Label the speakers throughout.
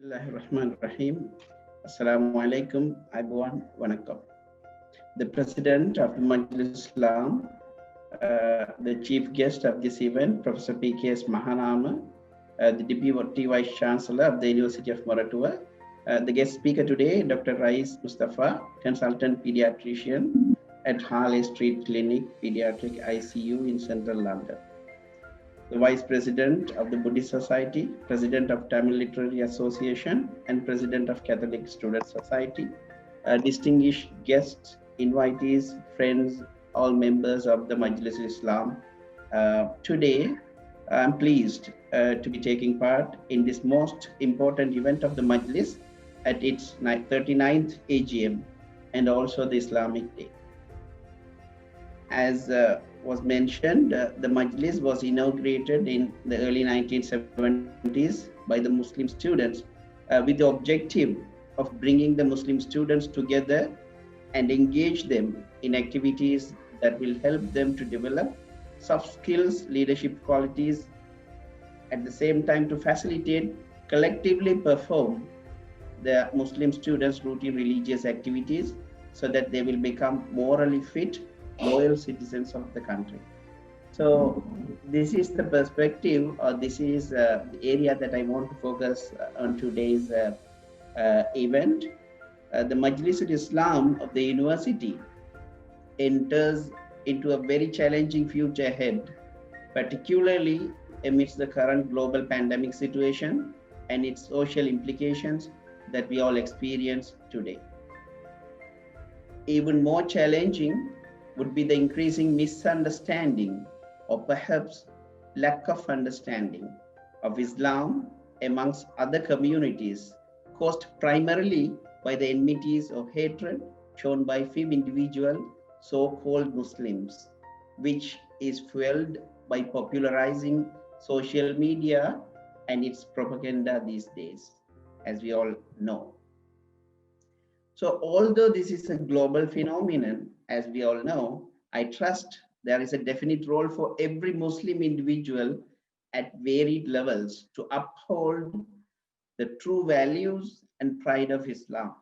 Speaker 1: Bismillahirrahmanirrahim. Assalamu alaikum, everyone. Vanakkam. The President of the Majlis-Islam, the Chief Guest of this event, Professor P.K.S. Mahanama, the Deputy Vice Chancellor of the University of Moratuwa, the guest speaker today, Dr. Rais Mustafa, Consultant Pediatrician at Harley Street Clinic, Pediatric ICU in Central London. The Vice President of the Buddhist Society, President of Tamil Literary Association, and President of Catholic Student Society, distinguished guests, invitees, friends, all members of the Majlis-Ul-Islam. Today, I'm pleased to be taking part in this most important event of the Majlis at its 39th AGM and also the Islamic Day. As was mentioned, the Majlis was inaugurated in the early 1970s by the Muslim students with the objective of bringing the Muslim students together and engage them in activities that will help them to develop soft skills, leadership qualities, at the same time to facilitate collectively perform the Muslim students' routine religious activities so that they will become morally fit loyal citizens of the country. So this is the perspective, or this is the area that I want to focus on today's event. The Majlis-Ul-Islam of the university enters into a very challenging future ahead, particularly amidst the current global pandemic situation and its social implications that we all experience today. Even more challenging would be the increasing misunderstanding or perhaps lack of understanding of Islam amongst other communities, caused primarily by the enmities or hatred shown by few individual so-called Muslims, which is fueled by popularizing social media and its propaganda these days, as we all know. So although this is a global phenomenon, as we all know, I trust there is a definite role for every Muslim individual at varied levels to uphold the true values and pride of Islam.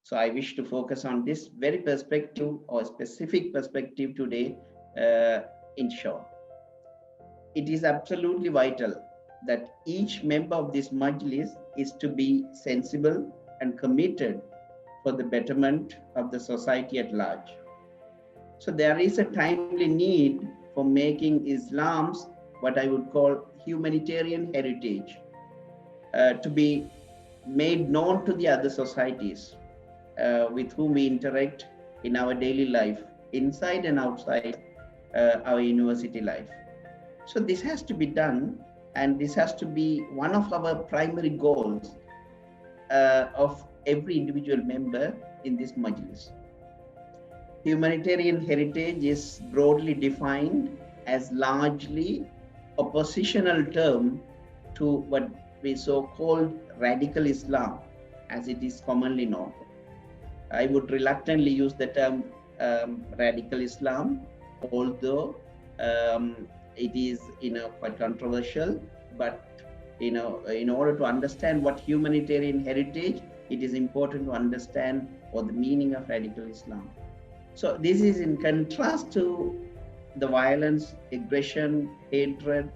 Speaker 1: So I wish to focus on this very perspective or specific perspective today in short. It is absolutely vital that each member of this Majlis is to be sensible and committed for the betterment of the society at large. So there is a timely need for making Islam's, what I would call humanitarian heritage, to be made known to the other societies with whom we interact in our daily life, inside and outside our university life. So this has to be done, and this has to be one of our primary goals of every individual member in this Majlis. Humanitarian heritage is broadly defined as largely oppositional term to what we so-called radical Islam, as it is commonly known. I would reluctantly use the term radical Islam, although it is quite controversial, but in order to understand what humanitarian heritage, it is important to understand what the meaning of radical Islam. So this is in contrast to the violence, aggression, hatred,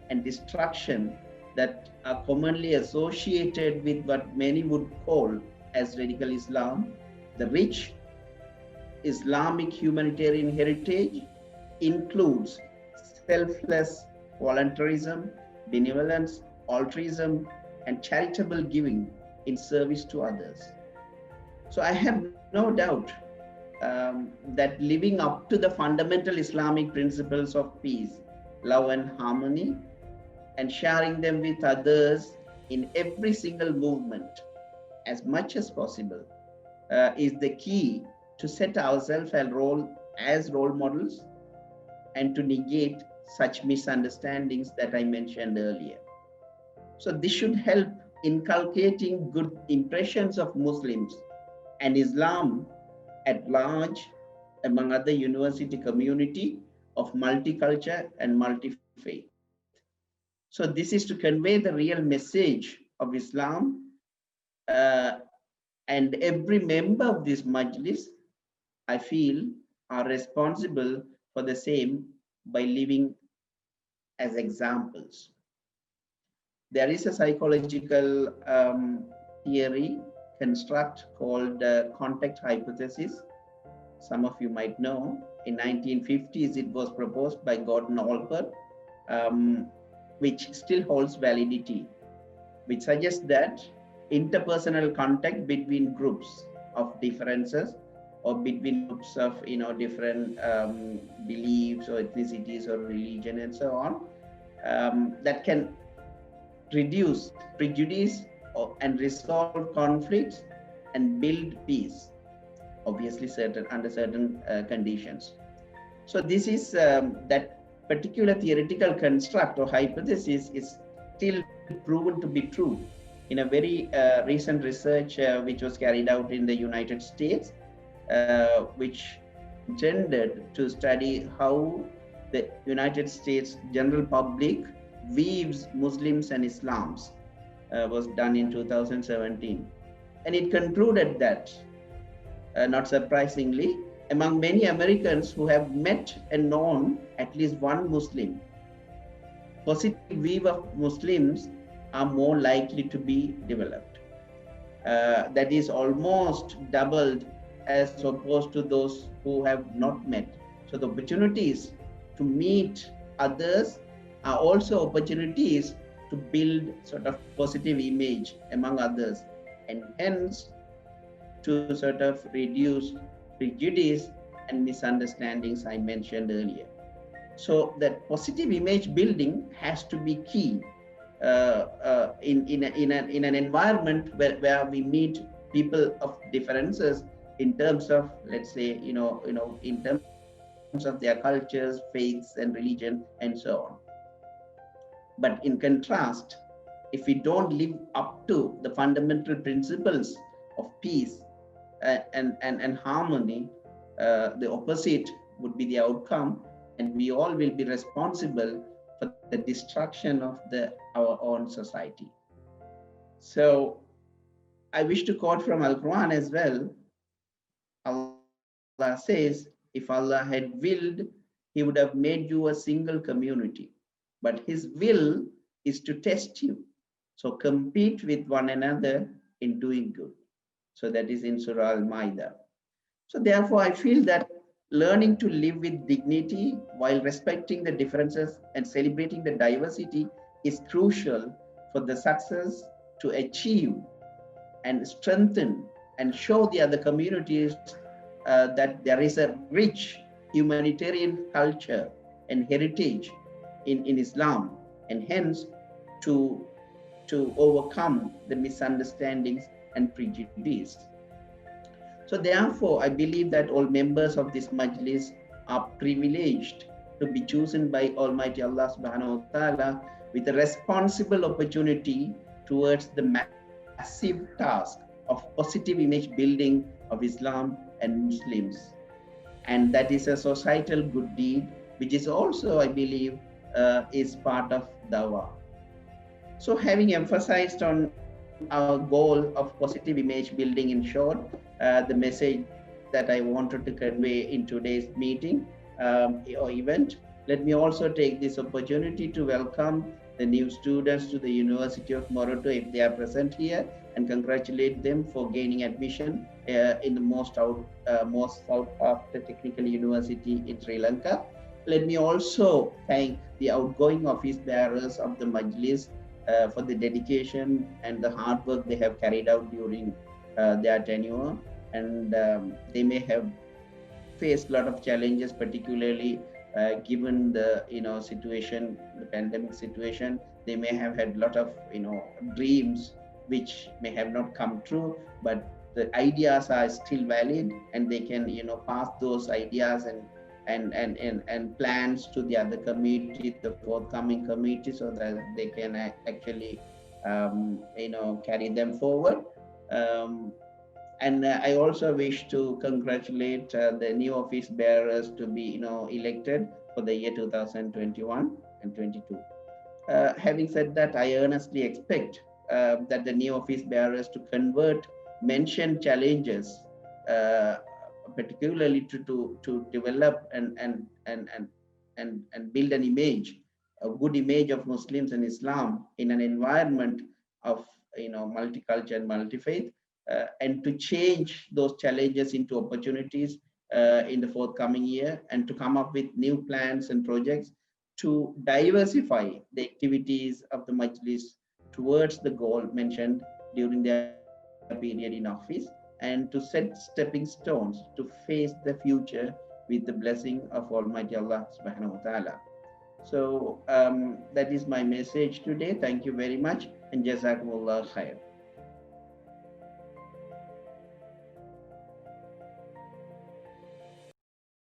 Speaker 1: and destruction that are commonly associated with what many would call as radical Islam. The rich Islamic humanitarian heritage includes selfless voluntarism, benevolence, altruism, and charitable giving in service to others. So I have no doubt that living up to the fundamental Islamic principles of peace, love, and harmony, and sharing them with others in every single movement as much as possible is the key to set ourselves as role models and to negate such misunderstandings that I mentioned earlier. So this should help inculcating good impressions of Muslims and Islam at large among other university community of multicultural and multi-faith. So this is to convey the real message of Islam, and every member of this Majlis, I feel, are responsible for the same by living as examples. There is a psychological theory construct called contact hypothesis. Some of you might know. In 1950s, it was proposed by Gordon Allport, which still holds validity, which suggests that interpersonal contact between groups of differences or between groups of different beliefs or ethnicities or religion and so on, that can reduce prejudice and resolve conflicts and build peace, obviously under certain conditions. So this is that particular theoretical construct or hypothesis is still proven to be true in a very recent research which was carried out in the United States, which intended to study how the United States general public views Muslims and Islams, was done in 2017. And it concluded that, not surprisingly, among many Americans who have met and known at least one Muslim, positive view of Muslims are more likely to be developed. That is almost doubled as opposed to those who have not met. So the opportunities to meet others are also opportunities to build sort of positive image among others, and hence to sort of reduce prejudice and misunderstandings I mentioned earlier. So that positive image building has to be key in an environment where we meet people of differences in terms of, let's say, in terms of their cultures, faiths, and religion, and so on. But in contrast, if we don't live up to the fundamental principles of peace and harmony, the opposite would be the outcome, and we all will be responsible for the destruction of our own society. So I wish to quote from Al-Quran as well. Allah says, if Allah had willed, He would have made you a single community. But His will is to test you. So compete with one another in doing good. So that is in Surah Al-Ma'idah. So therefore, I feel that learning to live with dignity while respecting the differences and celebrating the diversity is crucial for the success to achieve and strengthen and show the other communities that there is a rich humanitarian culture and heritage in Islam, and hence to overcome the misunderstandings and prejudice. So therefore, I believe that all members of this Majlis are privileged to be chosen by Almighty Allah subhanahu wa ta'ala with a responsible opportunity towards the massive task of positive image building of Islam and Muslims. And that is a societal good deed, which is also, I believe, is part of dawah. So having emphasized on our goal of positive image building in short, the message that I wanted to convey in today's meeting or event, let me also take this opportunity to welcome the new students to the University of Moratuwa if they are present here, and congratulate them for gaining admission in the most sought after technical university in Sri Lanka. Let me also thank the outgoing office bearers of the Majlis for the dedication and the hard work they have carried out during their tenure. And they may have faced a lot of challenges, particularly given the situation, the pandemic situation. They may have had a lot of dreams which may have not come true, but the ideas are still valid, and they can pass those ideas and plans to the other committee, the forthcoming committee, so that they can actually carry them forward. And I also wish to congratulate the new office bearers to be elected for the year 2021 and 22. Having said that, I earnestly expect that the new office bearers to convert mentioned challenges, uh, particularly to develop and build an image, a good image of Muslims and Islam in an environment of multicultural and multi-faith, and to change those challenges into opportunities in the forthcoming year, and to come up with new plans and projects to diversify the activities of the Majlis towards the goal mentioned during their period in office, and to set stepping stones to face the future with the blessing of Almighty Allah subhanahu wa ta'ala. So that is my message today. Thank you very much, and Jazakumullah khair.